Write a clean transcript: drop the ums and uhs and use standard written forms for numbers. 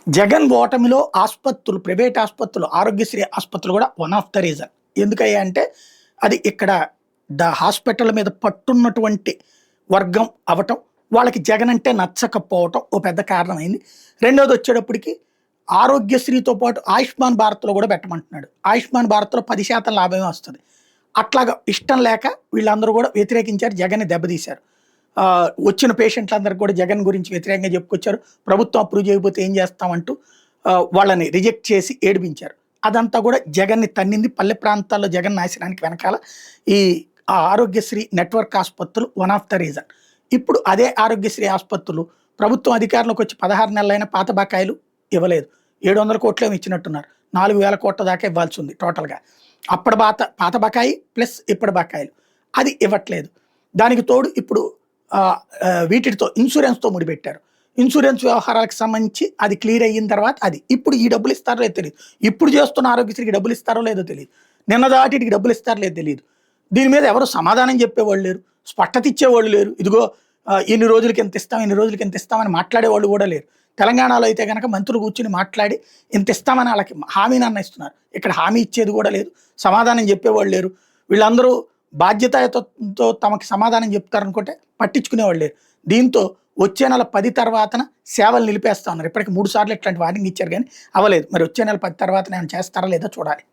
జగన్ ఓటమిలో ఆస్పత్రులు, ప్రైవేట్ ఆస్పత్రులు, ఆరోగ్యశ్రీ ఆస్పత్రులు కూడా వన్ ఆఫ్ ద రీజన్. ఎందుకయ్యా అంటే అది ఇక్కడ హాస్పిటల్ మీద పట్టున్నటువంటి వర్గం అవటం, వాళ్ళకి జగన్ అంటే నచ్చకపోవటం ఓ పెద్ద కారణమైంది. రెండోది వచ్చేటప్పటికి ఆరోగ్యశ్రీతో పాటు ఆయుష్మాన్ భారత్లో కూడా పెట్టమంటున్నాడు. ఆయుష్మాన్ భారత్లో 10% లాభమే వస్తుంది. అట్లాగా ఇష్టం లేక వీళ్ళందరూ కూడా వ్యతిరేకించారు, జగన్ని దెబ్బతీశారు. వచ్చిన పేషెంట్లందరికీ కూడా జగన్ గురించి వ్యతిరేకంగా చెప్పుకొచ్చారు. ప్రభుత్వం అప్రూవ్ చేయకపోతే ఏం చేస్తామంటూ వాళ్ళని రిజెక్ట్ చేసి ఏడిపించారు. అదంతా కూడా జగన్ని తన్నింది. పల్లె ప్రాంతాల్లో జగన్ నాశనానికి వెనకాల ఈ ఆరోగ్యశ్రీ నెట్వర్క్ ఆసుపత్రులు వన్ ఆఫ్ ద రీజన్. ఇప్పుడు అదే ఆరోగ్యశ్రీ ఆసుపత్రులు ప్రభుత్వం అధికారంలోకి వచ్చి 16 నెలలైన పాత బకాయిలు ఇవ్వలేదు. 700 కోట్లేమో ఇచ్చినట్టున్నారు. 4,000 కోట్ల దాకా ఇవ్వాల్సి ఉంది టోటల్గా. అప్పటి పాత బకాయి ప్లస్ ఇప్పటి బకాయిలు అది ఇవ్వట్లేదు. దానికి తోడు ఇప్పుడు వీటితో ఇన్సూరెన్స్తో ముడిపెట్టారు. ఇన్సూరెన్స్ వ్యవహారాలకు సంబంధించి అది క్లియర్ అయిన తర్వాత అది ఇప్పుడు ఈ డబ్బులు ఇస్తారో లేదో తెలియదు. ఇప్పుడు చేస్తున్న ఆరోగ్యశ్రీకి డబ్బులు ఇస్తారో లేదో తెలియదు. నిన్న దాటికి డబ్బులు ఇస్తారో లేదో తెలియదు. దీని మీద ఎవరు సమాధానం చెప్పేవాళ్ళు లేరు, స్పష్టత ఇచ్చేవాళ్ళు లేరు. ఇదిగో ఇన్ని రోజులకి ఎంత ఇస్తాం, ఇన్ని రోజులకి ఎంత ఇస్తామని మాట్లాడేవాళ్ళు కూడా లేరు. తెలంగాణలో అయితే కనుక మంత్రులు కూర్చుని మాట్లాడి ఇంత ఇస్తామని వాళ్ళకి హామీని ఇస్తున్నారు. ఇక్కడ హామీ ఇచ్చేది కూడా లేదు, సమాధానం చెప్పేవాళ్ళు లేరు. వీళ్ళందరూ బాధ్యతతో తమకి సమాధానం చెప్తారనుకుంటే పట్టించుకునేవాళ్ళు లేరు. దీంతో వచ్చే నెల 10 తర్వాతన సేవలు నిలిపేస్తా ఉన్నారు. ఇప్పటికి 3 సార్లు ఇట్లాంటి వార్నింగ్ ఇచ్చారు కానీ అవ్వలేదు. మరి వచ్చే నెల 10 తర్వాత నేను చేస్తారా లేదో చూడాలి.